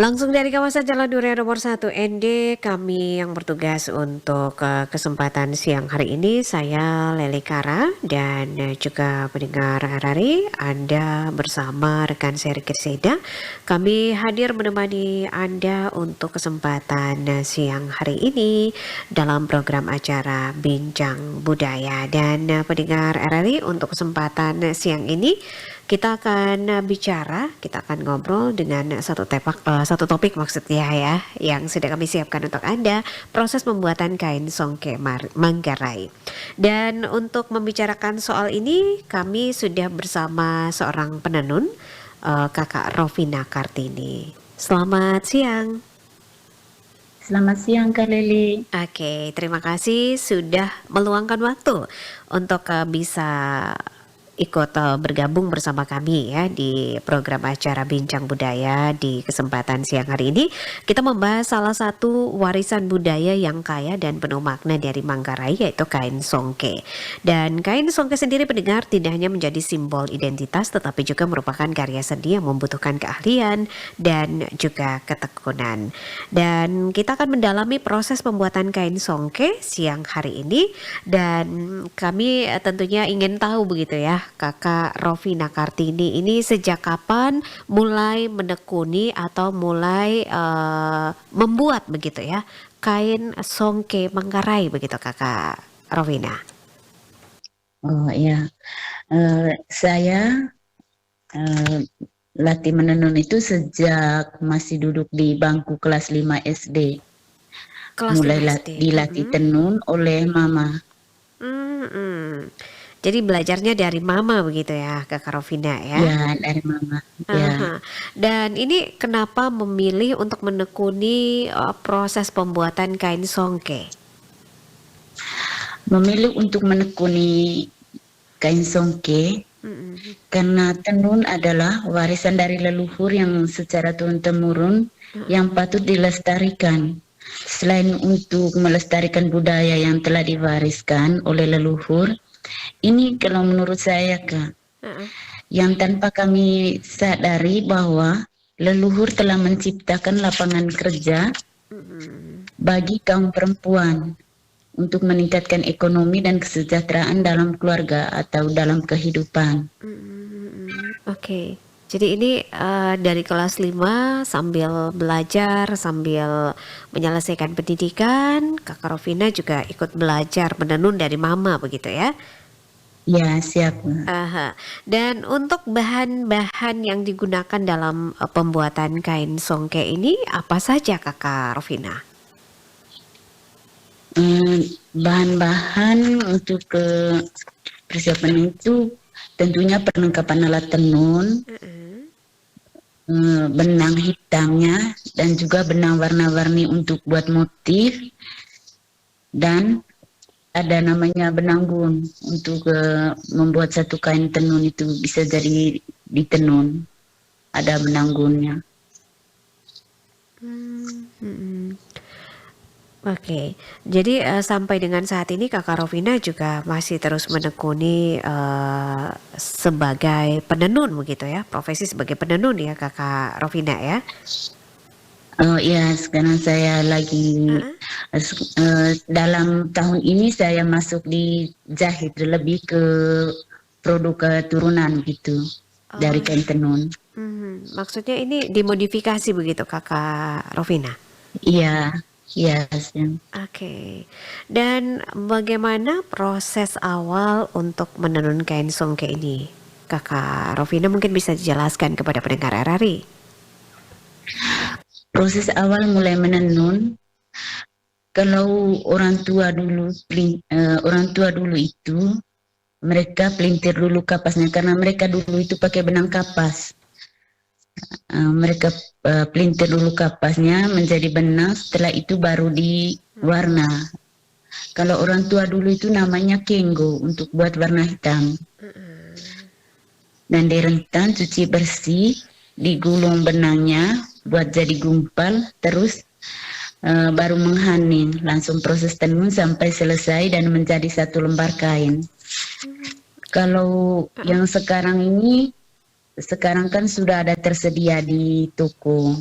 Langsung dari kawasan Jalan Duren nomor 1 ND, kami yang bertugas untuk kesempatan siang hari ini, saya Leli Kara dan juga pendengar RRI, Anda bersama rekan saya Riki Seda. Kami hadir menemani Anda untuk kesempatan siang hari ini dalam program acara Bincang Budaya. Dan pendengar RRI, untuk kesempatan siang ini kita akan kita akan ngobrol dengan satu topik maksudnya ya, yang sudah kami siapkan untuk Anda, proses pembuatan kain songke Manggarai. Dan untuk membicarakan soal ini, kami sudah bersama seorang penenun, Kakak Rovina Kartini. Selamat siang. Selamat siang Kak Leli. Oke, terima kasih sudah meluangkan waktu untuk bisa ikut bergabung bersama kami ya di program acara Bincang Budaya. Di kesempatan siang hari ini kita membahas salah satu warisan budaya yang kaya dan penuh makna dari Manggarai, yaitu kain songke. Dan kain songke sendiri, pendengar, tidak hanya menjadi simbol identitas tetapi juga merupakan karya seni yang membutuhkan keahlian dan juga ketekunan. Dan kita akan mendalami proses pembuatan kain songke siang hari ini, dan kami tentunya ingin tahu begitu ya, Kakak Rovina Kartini ini sejak kapan mulai menekuni atau mulai membuat begitu ya kain songke Manggarai begitu, Kakak Rovina? Oh iya, saya latih menenun itu sejak masih duduk di bangku kelas 5 SD. Kelas 5 Mulai SD. dilatih tenun oleh mama. Jadi belajarnya dari mama begitu ya, Kakak Rovina ya? Ya, dari mama. Ya, Dan ini kenapa memilih untuk menekuni proses pembuatan kain songke? memilih untuk menekuni kain songke karena tenun adalah warisan dari leluhur yang secara turun-temurun yang patut dilestarikan. Selain untuk melestarikan budaya yang telah diwariskan oleh leluhur, ini kalau menurut saya Kak, yang tanpa kami sadari bahwa leluhur telah menciptakan lapangan kerja bagi kaum perempuan untuk meningkatkan ekonomi dan kesejahteraan dalam keluarga atau dalam kehidupan. Oke. Jadi ini dari kelas 5 sambil belajar, sambil menyelesaikan pendidikan, Kakak Rovina juga ikut belajar menenun dari mama begitu ya? Ya, siap. Aha. Dan untuk bahan-bahan yang digunakan dalam pembuatan kain songke ini apa saja, Kakak Rovina? Bahan-bahan untuk persiapan itu tentunya perlengkapan alat tenun, benang hitamnya, dan juga benang warna-warni untuk buat motif, dan ada namanya benang gun untuk membuat satu kain tenun itu bisa jadi ditenun. Ada benang gunnya. Oke, jadi sampai dengan saat ini Kakak Rovina juga masih terus menekuni sebagai penenun begitu ya, profesi sebagai penenun ya, Kakak Rovina ya? Oh iya, sekarang saya lagi dalam tahun ini saya masuk di jahit, lebih ke produk keturunan gitu dari kain tenun. Maksudnya ini dimodifikasi begitu, Kakak Rovina? Iya, iya. Oke. Dan bagaimana proses awal untuk menenun kain songke ini? Kakak Rovina mungkin bisa dijelaskan kepada pendengar RRI. Proses awal mulai menenun, kalau orang tua dulu itu mereka pelintir dulu kapasnya karena mereka dulu itu pakai benang kapas. Mereka pelintir dulu kapasnya menjadi benang, setelah itu baru diwarna. Kalau orang tua dulu itu namanya kenggo untuk buat warna hitam. Dan direntan, cuci bersih, digulung benangnya buat jadi gumpal, terus baru menghaning, langsung proses tenun sampai selesai dan menjadi satu lembar kain. Kalau yang sekarang ini, sekarang kan sudah ada tersedia di toko.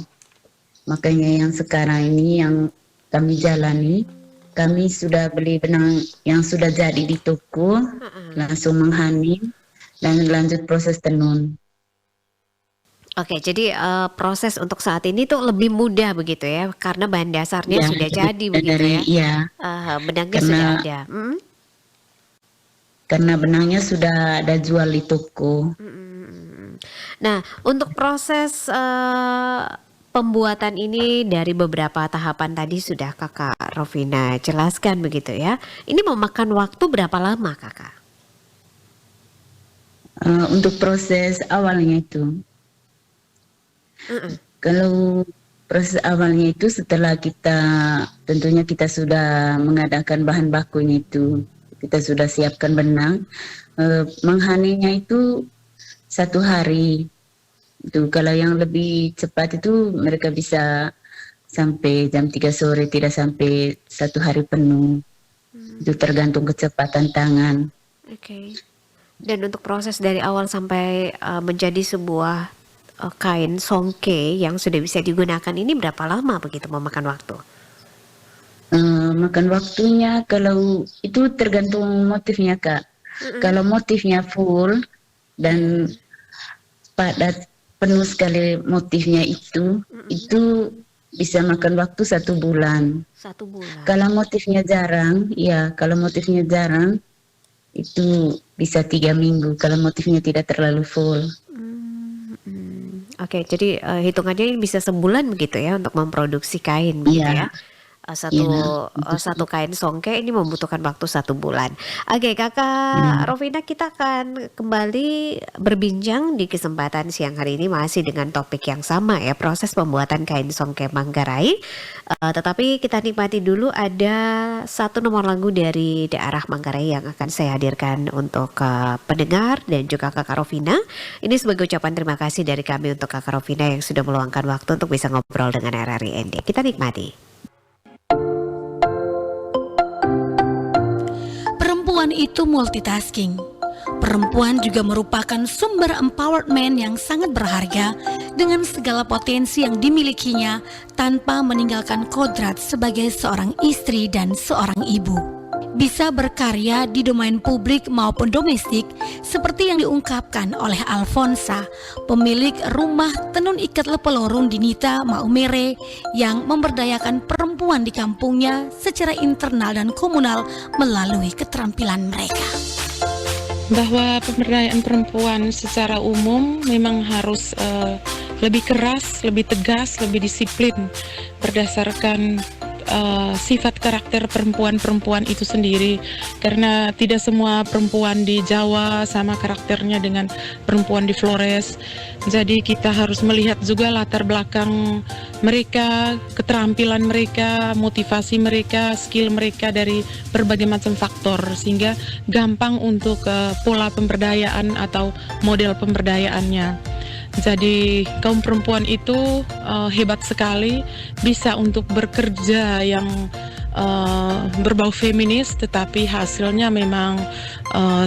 Makanya yang sekarang ini yang kami jalani, kami sudah beli benang yang sudah jadi di toko, langsung menghaning dan lanjut proses tenun. Oke, jadi proses untuk saat ini tuh lebih mudah begitu ya, karena bahan dasarnya Ya, sudah lebih jadi mudah begitu dari ya, ya, benangnya sudah karena ada. karena benangnya sudah ada jual di toko. Nah, untuk proses pembuatan ini dari beberapa tahapan tadi sudah Kakak Rovina jelaskan begitu ya. Ini memakan waktu berapa lama Kakak? Untuk proses awalnya itu, kalau proses awalnya itu setelah tentunya kita sudah mengadakan bahan bakunya itu, kita sudah siapkan benang, menghaningnya itu 1 hari. Itu kalau yang lebih cepat itu mereka bisa sampai jam 3 sore, tidak sampai 1 hari penuh. Itu tergantung kecepatan tangan. Oke. Dan untuk proses dari awal sampai menjadi sebuah kain songke yang sudah bisa digunakan ini berapa lama begitu memakan waktu? Makan waktunya kalau itu tergantung motifnya, Kak. Kalau motifnya full dan padat penuh sekali motifnya itu bisa makan waktu 1 bulan. 1 bulan. Kalau motifnya jarang, itu bisa 3 minggu. Kalau motifnya tidak terlalu full. Oke, jadi hitungannya ini bisa sebulan begitu ya untuk memproduksi kain begitu Iya, ya. Satu iya. Untuk satu kain songke ini membutuhkan waktu 1 bulan. Oke, Kakak Rovina, kita akan kembali berbincang di kesempatan siang hari ini masih dengan topik yang sama ya, proses pembuatan kain songke Manggarai. Tetapi kita nikmati dulu ada satu nomor lagu dari daerah Manggarai yang akan saya hadirkan untuk pendengar dan juga Kakak Rovina. Ini sebagai ucapan terima kasih dari kami untuk Kakak Rovina yang sudah meluangkan waktu untuk bisa ngobrol dengan RRI ND. Kita nikmati. Perempuan itu multitasking. Perempuan juga merupakan sumber empowerment yang sangat berharga dengan segala potensi yang dimilikinya tanpa meninggalkan kodrat sebagai seorang istri dan seorang ibu. Bisa berkarya di domain publik maupun domestik seperti yang diungkapkan oleh Alfonsa, pemilik rumah tenun ikat lepelorung di Nita Maumere yang memberdayakan perempuan di kampungnya secara internal dan komunal melalui keterampilan mereka. Bahwa pemberdayaan perempuan secara umum memang harus lebih keras, lebih tegas, lebih disiplin berdasarkan sifat karakter perempuan-perempuan itu sendiri, karena tidak semua perempuan di Jawa sama karakternya dengan perempuan di Flores. Jadi kita harus melihat juga latar belakang mereka, keterampilan mereka, motivasi mereka, skill mereka dari berbagai macam faktor, sehingga gampang untuk pola pemberdayaan atau model pemberdayaannya. Jadi kaum perempuan itu hebat sekali, bisa untuk bekerja yang berbau feminis, tetapi hasilnya memang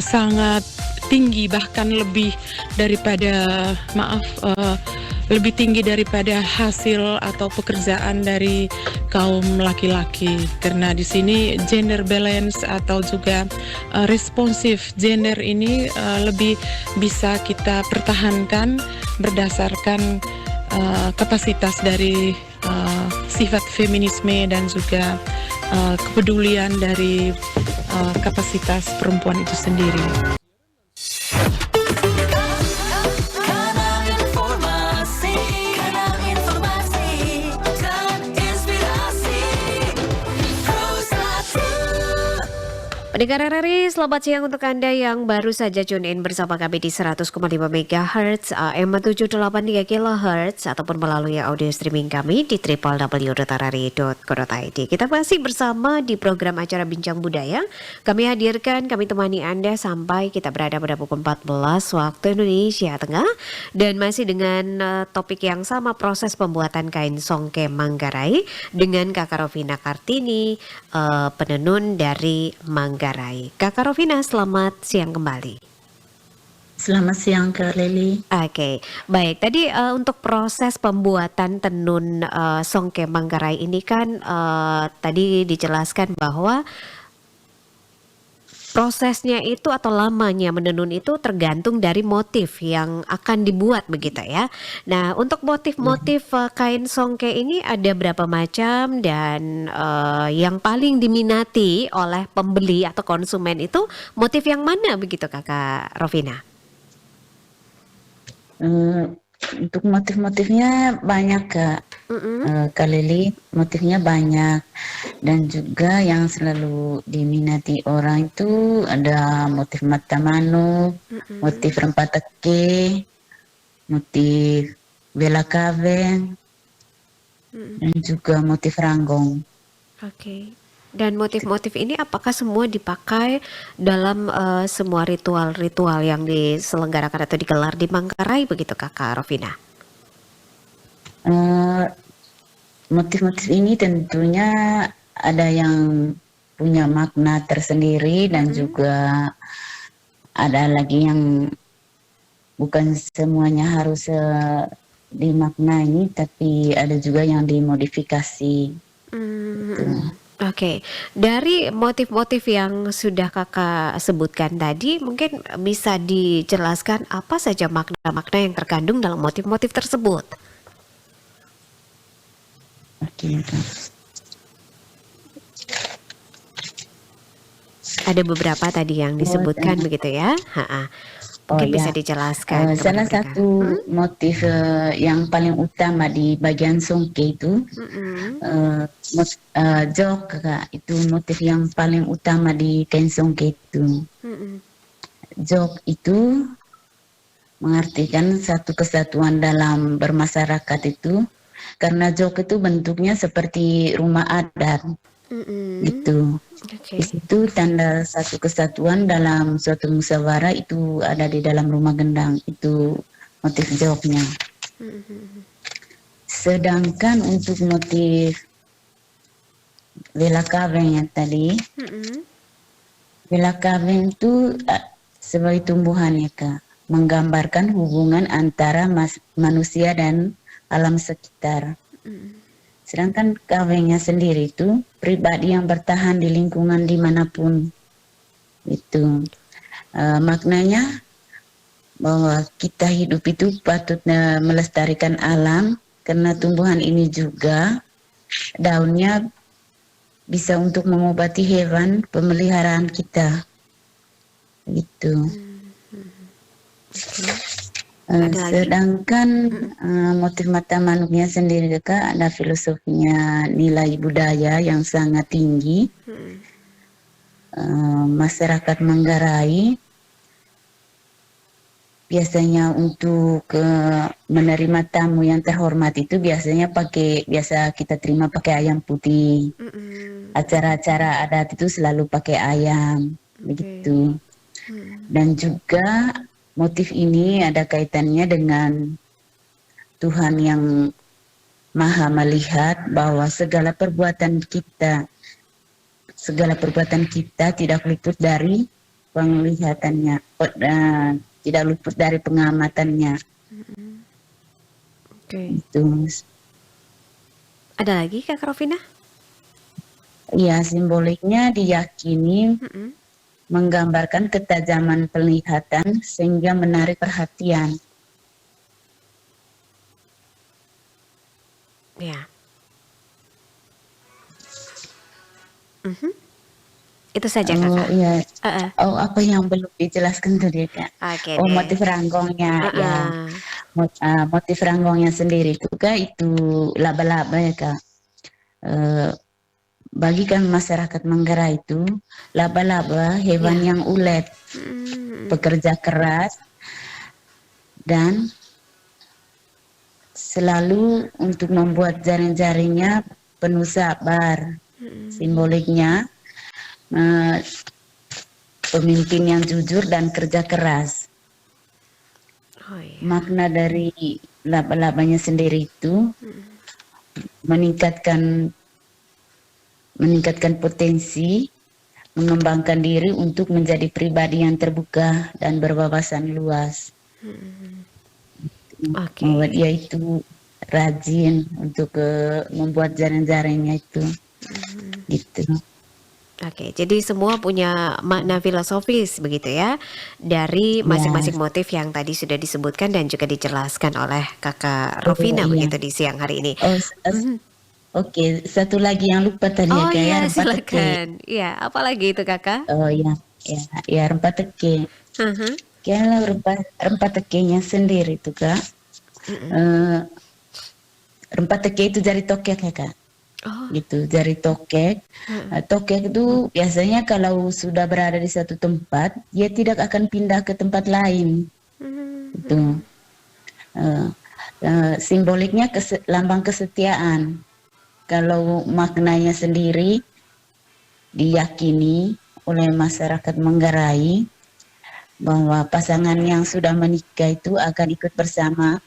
sangat tinggi, bahkan lebih daripada lebih tinggi daripada hasil atau pekerjaan dari kaum laki-laki, karena di sini gender balance atau juga responsif gender ini lebih bisa kita pertahankan berdasarkan kapasitas dari sifat feminisme dan juga kepedulian dari kapasitas perempuan itu sendiri. Pendengar RRI, selamat siang untuk Anda yang baru saja tune in bersama kami di 100,5 MHz, AM 783 kHz, ataupun melalui audio streaming kami di www.rri.co.id. Kita masih bersama di program acara Bincang Budaya. Kami hadirkan, kami temani Anda sampai kita berada pada pukul 14 waktu Indonesia Tengah. Dan masih dengan topik yang sama, proses pembuatan kain songke Manggarai dengan Kakak Rovina Kartini, penenun dari Manggarai. Kakak Rovina, selamat siang kembali. Selamat siang Kak Leli. Oke, baik. Tadi untuk proses pembuatan tenun Songke Manggarai ini kan tadi dijelaskan bahwa prosesnya itu atau lamanya menenun itu tergantung dari motif yang akan dibuat begitu ya. Nah, untuk motif-motif kain songke ini ada berapa macam dan yang paling diminati oleh pembeli atau konsumen itu motif yang mana begitu Kakak Rovina? Untuk motif-motifnya banyak Kak. Kak Leli, motifnya banyak dan juga yang selalu diminati orang itu ada motif mata manuk, motif rempatake, motif bela kaveng, dan juga motif ranggong. Oke. Dan motif-motif ini apakah semua dipakai dalam semua ritual-ritual yang diselenggarakan atau digelar di Manggarai begitu Kakak Rovina? Motif-motif ini tentunya ada yang punya makna tersendiri dan juga ada lagi yang bukan semuanya harus dimaknai, tapi ada juga yang dimodifikasi. Gitu. Oke, dari motif-motif yang sudah Kakak sebutkan tadi, mungkin bisa dijelaskan apa saja makna-makna yang terkandung dalam motif-motif tersebut? Oke. Ada beberapa tadi yang disebutkan begitu ya? Mungkin bisa dijelaskan kepada salah mereka. satu motif yang paling utama di bagian songke itu jok Kak, itu motif yang paling utama di kain songke itu. Jok itu mengartikan satu kesatuan dalam bermasyarakat itu, karena jok itu bentuknya seperti rumah adat gitu. Oke. Di situ tanda satu kesatuan dalam suatu musyawarah itu ada di dalam rumah gendang, itu motif joknya. Sedangkan untuk motif bela kaveng yang tadi, bela kaveng itu sebagai tumbuhan ya Kak, menggambarkan hubungan antara manusia dan alam sekitar. Sedangkan kavengnya sendiri itu pribadi yang bertahan di lingkungan dimanapun. Itu maknanya bahwa kita hidup itu patut melestarikan alam, karena tumbuhan ini juga daunnya bisa untuk mengobati hewan pemeliharaan kita. Gitu. Sedangkan motif mata manuknya sendiri Kak, ada filosofinya nilai budaya yang sangat tinggi. Masyarakat Manggarai biasanya untuk menerima tamu yang terhormat itu biasanya biasa kita terima pakai ayam putih. Acara-acara adat itu selalu pakai ayam, begitu. Dan juga motif ini ada kaitannya dengan Tuhan yang Maha melihat bahwa segala perbuatan kita tidak luput dari penglihatannya, tidak luput dari pengamatannya. Itu. Ada lagi Kak Rovina? Ya, simboliknya diyakini menggambarkan ketajaman penglihatan sehingga menarik perhatian. Ya. Itu saja Kakak. Iya. Apa yang belum dijelaskan tadi Kak? Oke motif ranggongnya ya. Motif ranggongnya sendiri itu Kak, itu laba-laba ya Kak. Bagi kan masyarakat Manggarai itu laba-laba hewan yang ulet, pekerja keras, dan selalu untuk membuat jaring-jaringnya penuh sabar. Simboliknya pemimpin yang jujur dan kerja keras. Makna dari laba-labanya sendiri itu meningkatkan potensi mengembangkan diri untuk menjadi pribadi yang terbuka dan berwawasan luas. Oke. Membuat dia itu rajin untuk membuat jaring-jaringnya itu, gitu. Oke, jadi semua punya makna filosofis begitu ya, dari Ya, masing-masing motif yang tadi sudah disebutkan dan juga dijelaskan oleh Kakak oh Rovina iya. begitu di siang hari ini. Oh, Mhm. oke, satu lagi yang lupa tadi ya Oh Kak ya, iya, rempah teke. silakan. Iya, apalagi itu Kakak? Oh iya, ya rempah teke. Mhm, Kalau rempah tekenya sendiri tuh Kak, mhm. eh, rempah teke itu jari tokek ya Kak, Oh, gitu, jari tokek. heeh. Tokek itu biasanya kalau sudah berada di satu tempat, dia tidak akan pindah ke tempat lain, Mhm, gitu. Eh, Simboliknya lambang kesetiaan. Kalau maknanya sendiri diyakini oleh masyarakat Manggarai bahwa pasangan yang sudah menikah itu akan ikut bersama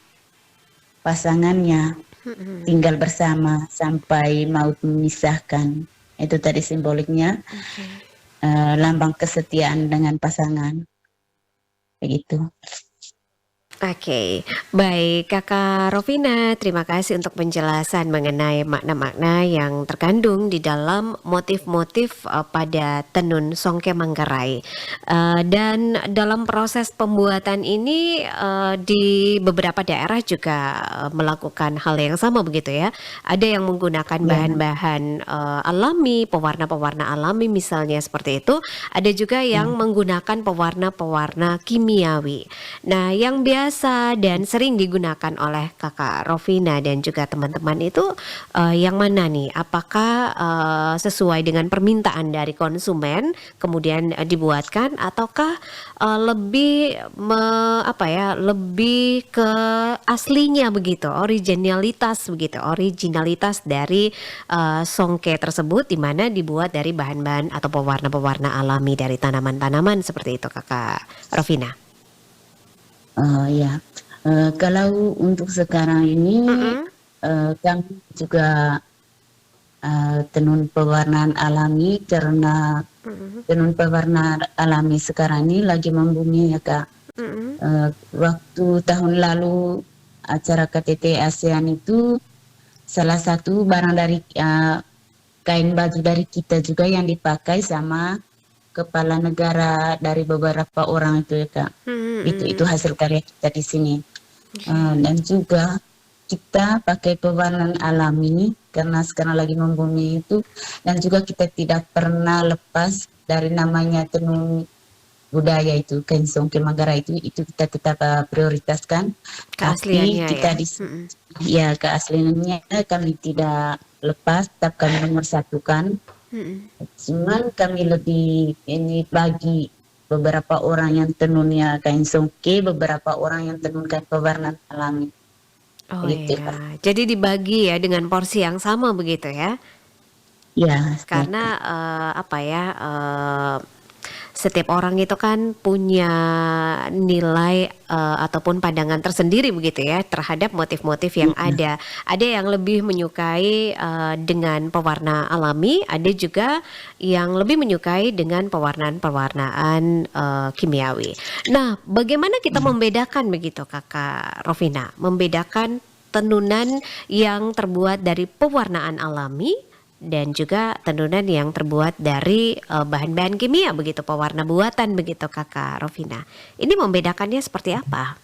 pasangannya, mhm. tinggal bersama sampai maut memisahkan. Itu tadi simboliknya, Oke. lambang kesetiaan dengan pasangan, begitu. Oke, baik Kakak Rovina, terima kasih untuk penjelasan mengenai makna-makna yang terkandung di dalam motif-motif pada tenun Songke Manggarai. Dan dalam proses pembuatan ini di beberapa daerah juga melakukan hal yang sama begitu ya. Ada yang menggunakan Ya, bahan-bahan alami, pewarna-pewarna alami misalnya seperti itu. Ada juga yang ya. menggunakan pewarna-pewarna kimiawi. Nah, yang biasa dan sering digunakan oleh Kakak Rovina dan juga teman-teman itu yang mana nih? Apakah sesuai dengan permintaan dari konsumen kemudian dibuatkan ataukah lebih lebih ke aslinya begitu, originalitas dari songke tersebut di mana dibuat dari bahan-bahan atau pewarna-pewarna alami dari tanaman-tanaman seperti itu Kakak Rovina. Ya. Kalau untuk sekarang ini Mm-mm. kami juga tenun pewarnaan alami, karena Mm-mm. tenun pewarna alami sekarang ini lagi membumi ya Kak. Mm-mm. Waktu tahun lalu acara KTT ASEAN itu salah satu barang dari kain baju dari kita juga yang dipakai sama kepala negara dari beberapa orang itu ya Kak. Itu Mm-mm. hasil karya kita di sini. Oke. Dan juga kita pakai pewarnaan alami karena sekarang lagi membumi itu, dan juga kita tidak pernah lepas dari namanya tenun budaya itu kain Songke Manggarai itu kita tetap prioritaskan, tapi Keasliannya ya. kita Mm-mm. ya keasliannya kami tidak lepas, tetap kami nomor satukan. Mm-mm. Cuman kami lebih ini bagi beberapa orang yang tenunnya kain Songke, beberapa orang yang tenun kain pewarnaan alami, Oh begitu Kak. iya, jadi dibagi ya dengan porsi yang sama begitu ya. Ya, ya Karena Kak. setiap orang itu kan punya nilai ataupun pandangan tersendiri begitu ya terhadap motif-motif yang Iya, ada. Ada yang lebih menyukai dengan pewarna alami, ada juga yang lebih menyukai dengan pewarnaan-pewarnaan kimiawi. Nah, bagaimana kita iya. membedakan begitu Kakak Rovina? Membedakan tenunan yang terbuat dari pewarnaan alami dan juga tenunan yang terbuat dari bahan-bahan kimia begitu, pewarna buatan begitu Kakak Rovina. Ini membedakannya seperti apa?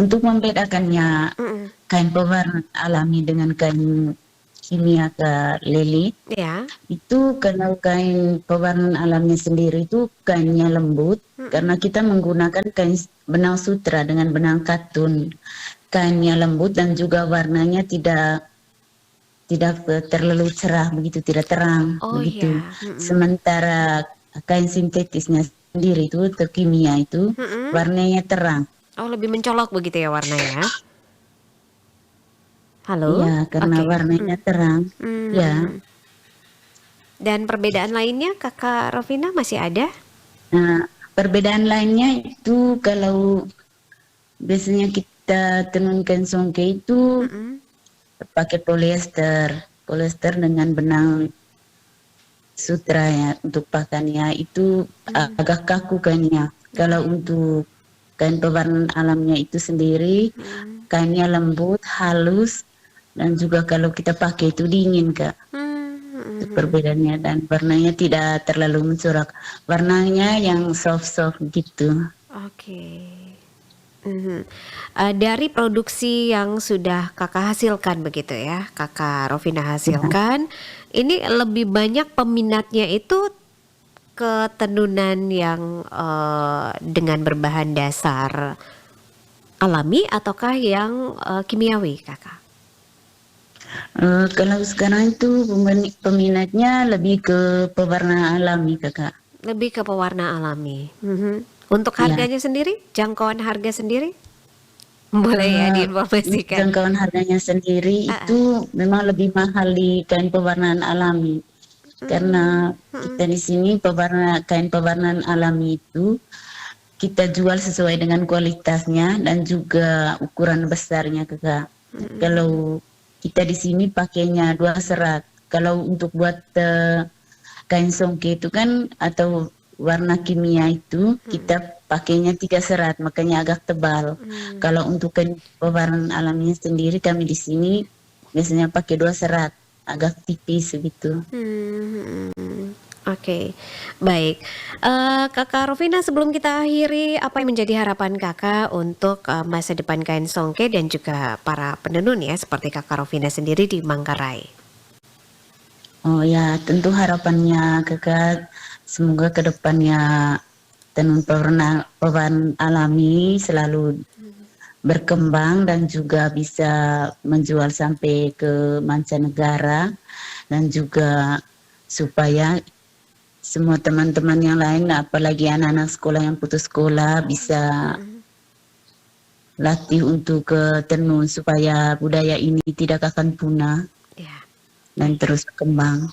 Untuk membedakannya Mm-mm. kain pewarna alami dengan kain kimia Kak Leli, Ya. itu kalau kain pewarnaan alami sendiri itu kainnya lembut, Mm-mm. karena kita menggunakan kain benang sutra dengan benang katun. Kainnya lembut dan juga warnanya tidak terlalu cerah begitu, tidak terang Oh begitu. ya. Mm-mm. Sementara kain sintetisnya sendiri itu atau kimia itu Mm-mm. warnanya terang. Oh, lebih mencolok begitu ya warnanya. Iya, Halo? karena Oke. warnanya terang. Ya. Mm. Dan perbedaan lainnya Kakak Rovina masih ada? Nah, perbedaan lainnya itu kalau biasanya kita tenunkan songke itu Mm-mm. pakai polyester dengan benang sutra ya untuk pakannya itu agak kaku kainnya. Kalau untuk kain pewarnaan alamnya itu sendiri kainnya lembut, halus, dan juga kalau kita pakai itu dingin Kak. Itu perbedaannya, dan warnanya tidak terlalu mencorak. Warnanya yang soft-soft gitu. Oke. Dari produksi yang sudah kakak hasilkan begitu ya, kakak Rovina hasilkan, ini lebih banyak peminatnya itu ke tenunan yang dengan berbahan dasar alami ataukah yang kimiawi kakak? Kalau sekarang itu peminatnya lebih ke pewarna alami Kakak. Lebih ke pewarna alami. Untuk Ya. harganya sendiri, jangkauan harga sendiri? Boleh ya diinformasikan. Jangkauan harganya sendiri itu memang lebih mahal di kain pewarnaan alami. Karena kita di sini kain pewarnaan alami itu kita jual sesuai dengan kualitasnya dan juga ukuran besarnya Kakak. Kalau kita di sini pakainya 2 serat. Kalau untuk buat kain songke itu kan atau warna kimia itu kita pakainya 3 serat, makanya agak tebal. Kalau untuk kain pewarnaan alaminya sendiri kami di sini biasanya pakai 2 serat, agak tipis gitu. Oke, baik. Kakak Rovina, sebelum kita akhiri, apa yang menjadi harapan kakak untuk masa depan kain songke dan juga para penenun ya, seperti kakak Rovina sendiri di Manggarai? Oh ya, tentu harapannya Kakak semoga kedepannya tenun pewarnaan alami selalu berkembang dan juga bisa menjual sampai ke mancanegara, dan juga supaya semua teman-teman yang lain, apalagi anak-anak sekolah yang putus sekolah, bisa latih untuk ke tenun supaya budaya ini tidak akan punah Ya. dan terus berkembang.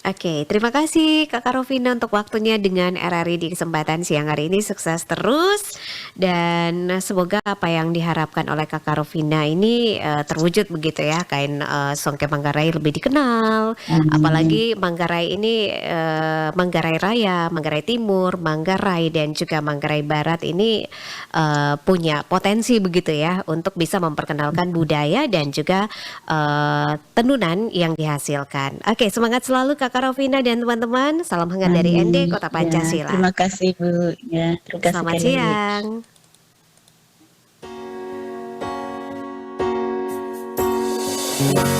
Oke, terima kasih Kakak Rovina untuk waktunya dengan RRI di kesempatan siang hari ini. Sukses terus dan semoga apa yang diharapkan oleh Kakak Rovina ini terwujud begitu ya. Kain songke Manggarai lebih dikenal. Apalagi Manggarai ini Manggarai Raya, Manggarai Timur, Manggarai dan juga Manggarai Barat ini punya potensi begitu ya untuk bisa memperkenalkan budaya dan juga tenunan yang dihasilkan. Oke, semangat selalu Kakak Rovina dan teman-teman. Salam hangat dari ND Kota Ya, Pancasila. terima kasih Bu. Ya, terima kasih Selamat sekali. siang.